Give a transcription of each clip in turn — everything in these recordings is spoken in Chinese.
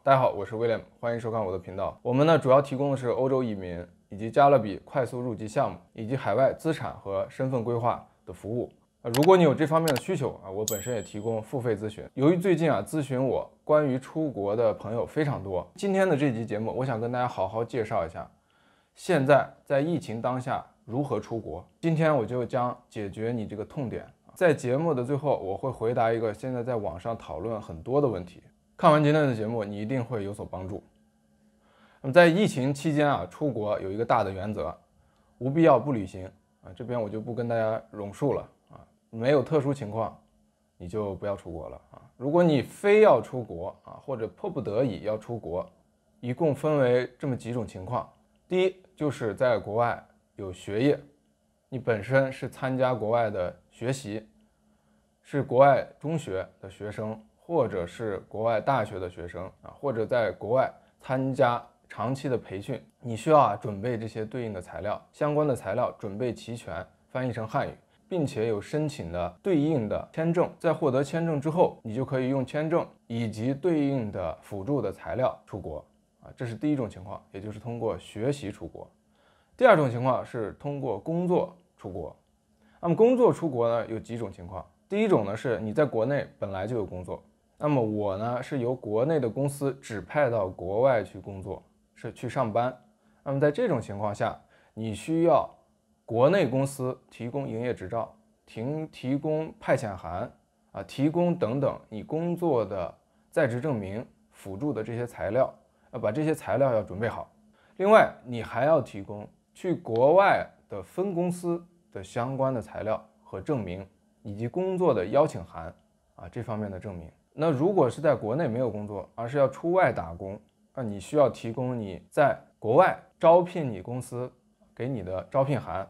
大家好，我是 William， 欢迎收看我的频道。我们呢主要提供的是欧洲移民以及加勒比快速入籍项目，以及海外资产和身份规划的服务。如果你有这方面的需求我本身也提供付费咨询。由于最近咨询我关于出国的朋友非常多，今天的这期节目，我想跟大家好好介绍一下，现在疫情当下如何出国。今天我就将解决你这个痛点。在节目的最后，我会回答一个现在在网上讨论很多的问题。看完今天的节目，你一定会有所帮助。那么在疫情期间出国有一个大的原则，无必要不旅行这边我就不跟大家拢述了没有特殊情况，你就不要出国了如果你非要出国或者迫不得已要出国，一共分为这么几种情况。第一，就是在国外有学业，你本身是参加国外的学习，是国外中学的学生，或者是国外大学的学生或者在国外参加长期的培训，你需要准备这些对应的材料，相关的材料准备齐全，翻译成汉语，并且有申请的对应的签证。在获得签证之后，你就可以用签证以及对应的辅助的材料出国这是第一种情况，也就是通过学习出国。第二种情况是通过工作出国。那么工作出国呢有几种情况。第一种呢是你在国内本来就有工作，那么我呢是由国内的公司指派到国外去工作，是去上班。那么在这种情况下，你需要国内公司提供营业执照，提供派遣函提供等等你工作的在职证明、辅助的这些材料，把这些材料要准备好。另外，你还要提供去国外的分公司的相关的材料和证明，以及工作的邀请函这方面的证明。那如果是在国内没有工作，而是要出外打工，那你需要提供你在国外招聘你公司给你的招聘函、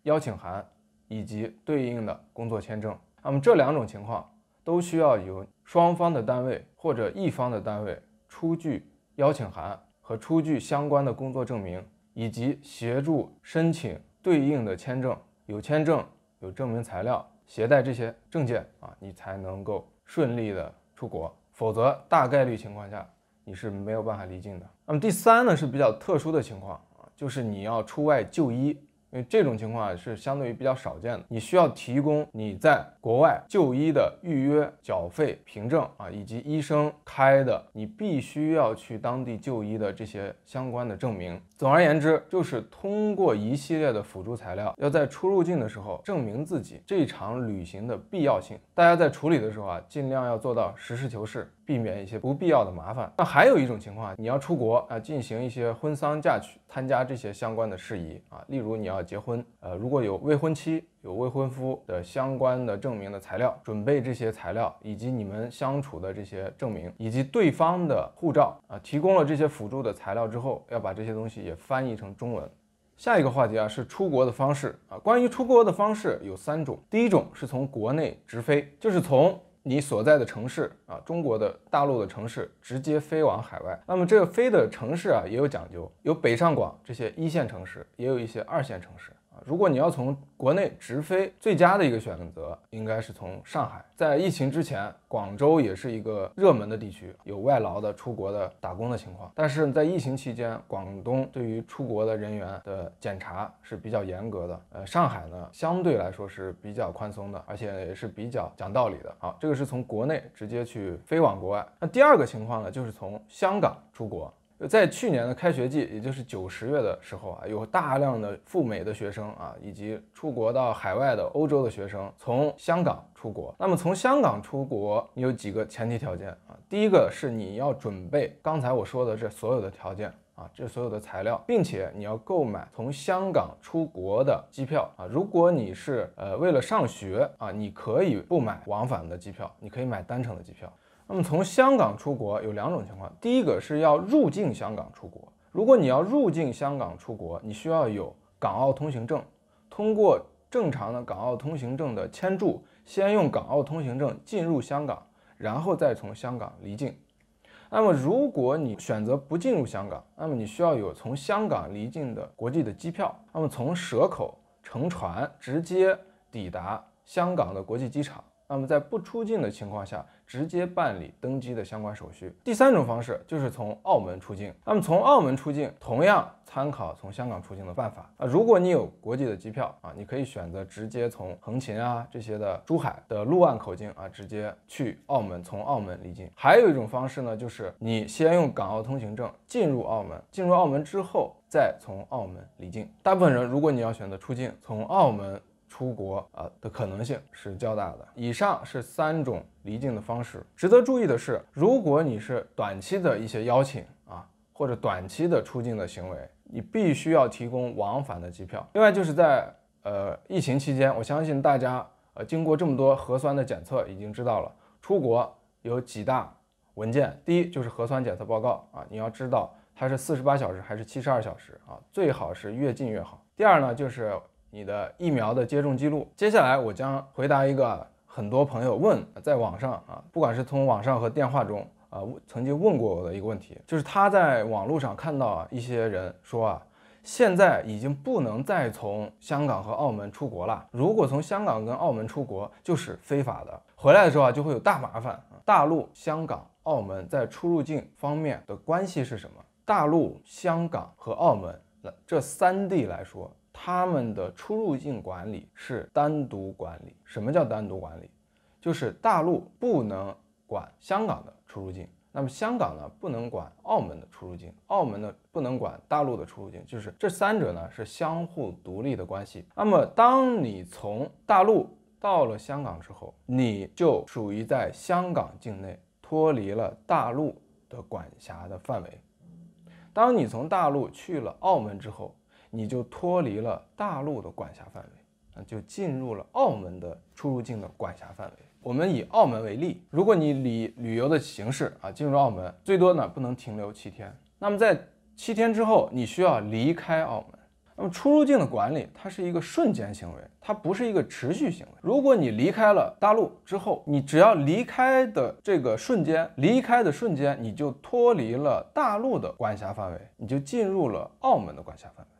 邀请函以及对应的工作签证。那么这两种情况都需要由双方的单位或者一方的单位出具邀请函和出具相关的工作证明，以及协助申请对应的签证。有签证、有证明材料，携带这些证件你才能够顺利的出国，否则大概率情况下你是没有办法离境的。那么第三呢是比较特殊的情况就是你要出外就医。因为这种情况是相对于比较少见的，你需要提供你在国外就医的预约、缴费、凭证以及医生开的你必须要去当地就医的这些相关的证明。总而言之，就是通过一系列的辅助材料，要在出入境的时候证明自己这场旅行的必要性。大家在处理的时候尽量要做到实事求是，避免一些不必要的麻烦。那还有一种情况，你要出国进行一些婚丧嫁娶，参加这些相关的事宜例如你要结婚，如果有未婚妻、有未婚夫的相关的证明的材料，准备这些材料，以及你们相处的这些证明，以及对方的护照提供了这些辅助的材料之后，要把这些东西也翻译成中文。下一个话题是出国的方式关于出国的方式有三种。第一种是从国内直飞，就是从你所在的城市中国的大陆的城市直接飞往海外。那么这个飞的城市也有讲究，有北上广这些一线城市，也有一些二线城市如果你要从国内直飞，最佳的一个选择应该是从上海。在疫情之前，广州也是一个热门的地区，有外劳的出国的打工的情况。但是在疫情期间，广东对于出国的人员的检查是比较严格的。上海呢，相对来说是比较宽松的，而且也是比较讲道理的。好，这个是从国内直接去飞往国外。那第二个情况呢，就是从香港出国。在去年的开学季，也就是9、10月的时候有大量的赴美的学生以及出国到海外的欧洲的学生从香港出国。那么从香港出国，你有几个前提条件第一个是你要准备刚才我说的这所有的条件这所有的材料，并且你要购买从香港出国的机票如果你是为了上学你可以不买往返的机票，你可以买单程的机票。那么从香港出国有两种情况，第一个是要入境香港出国。如果你要入境香港出国，你需要有港澳通行证，通过正常的港澳通行证的签注，先用港澳通行证进入香港，然后再从香港离境。那么如果你选择不进入香港，那么你需要有从香港离境的国际的机票，那么从蛇口乘船直接抵达香港的国际机场。那么在不出境的情况下，直接办理登机的相关手续。第三种方式就是从澳门出境。那么从澳门出境，同样参考从香港出境的办法。如果你有国际的机票你可以选择直接从横琴这些的珠海的陆岸口径直接去澳门，从澳门离境。还有一种方式呢，就是你先用港澳通行证进入澳门，进入澳门之后再从澳门离境。大部分人如果你要选择出境，从澳门出国的可能性是较大的。以上是3种离境的方式。值得注意的是，如果你是短期的一些邀请或者短期的出境的行为，你必须要提供往返的机票。另外就是在疫情期间，我相信大家经过这么多核酸的检测已经知道了，出国有几大文件。第一就是核酸检测报告你要知道它是48小时还是72小时最好是越近越好。第二呢就是你的疫苗的接种记录。接下来我将回答一个很多朋友问在网上不管是从网上和电话中曾经问过我的一个问题，就是他在网络上看到一些人说现在已经不能再从香港和澳门出国了，如果从香港跟澳门出国就是非法的，回来的时候就会有大麻烦。大陆、香港、澳门在出入境方面的关系是什么？大陆、香港和澳门这3地来说，他们的出入境管理是单独管理。什么叫单独管理？就是大陆不能管香港的出入境，那么香港呢不能管澳门的出入境，澳门呢不能管大陆的出入境，就是这3者呢是相互独立的关系。那么当你从大陆到了香港之后，你就属于在香港境内，脱离了大陆的管辖的范围。当你从大陆去了澳门之后，你就脱离了大陆的管辖范围，就进入了澳门的出入境的管辖范围。我们以澳门为例，如果你以旅游的形式进入澳门，最多呢不能停留7天。那么在7天之后，你需要离开澳门。那么出入境的管理，它是一个瞬间行为，它不是一个持续行为。如果你离开了大陆之后，你只要离开的这个瞬间，你就脱离了大陆的管辖范围，你就进入了澳门的管辖范围。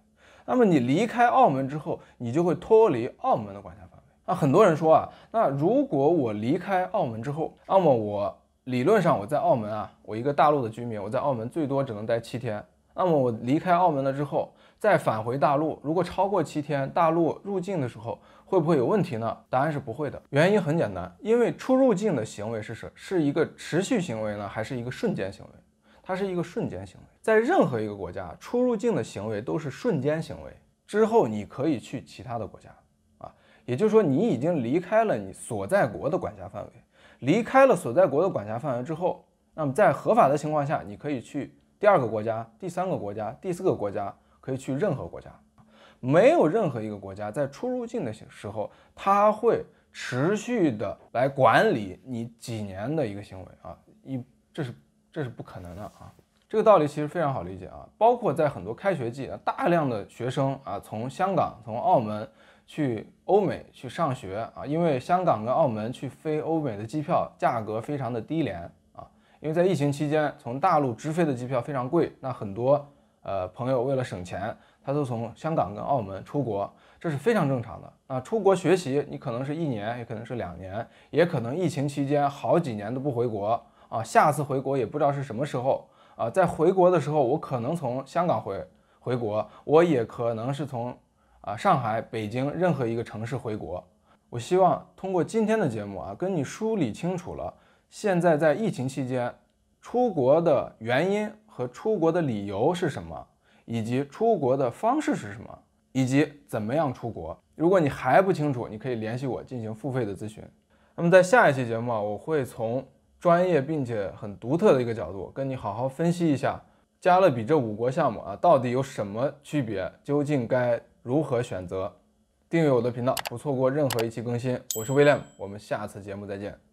那么你离开澳门之后，你就会脱离澳门的管辖范围。很多人说那如果我离开澳门之后，那么我理论上我在澳门我一个大陆的居民，我在澳门最多只能待7天。那么我离开澳门了之后，再返回大陆，如果超过7天，大陆入境的时候会不会有问题呢？答案是不会的。原因很简单，因为出入境的行为是一个持续行为呢，还是一个瞬间行为？它是一个瞬间行为。在任何一个国家，出入境的行为都是瞬间行为，之后你可以去其他的国家也就是说你已经离开了你所在国的管辖范围。离开了所在国的管辖范围之后，那么在合法的情况下，你可以去第2个国家、第3个国家、第4个国家，可以去任何国家。没有任何一个国家在出入境的时候，它会持续的来管理你几年的一个行为这是不可能的这个道理其实非常好理解包括在很多开学季大量的学生从香港、从澳门去欧美去上学因为香港跟澳门去飞欧美的机票价格非常的低廉因为在疫情期间从大陆直飞的机票非常贵，那很多朋友为了省钱，他都从香港跟澳门出国，这是非常正常的出国学习你可能是1年，也可能是2年，也可能疫情期间好几年都不回国下次回国也不知道是什么时候在回国的时候，我可能从香港回国，我也可能是从上海、北京任何一个城市回国。我希望通过今天的节目跟你梳理清楚了现在在疫情期间出国的原因和出国的理由是什么，以及出国的方式是什么，以及怎么样出国。如果你还不清楚，你可以联系我进行付费的咨询。那么在下一期节目我会从专业并且很独特的一个角度跟你好好分析一下加勒比这5国项目到底有什么区别，究竟该如何选择。订阅我的频道，不错过任何一期更新。我是威廉，我们下次节目再见。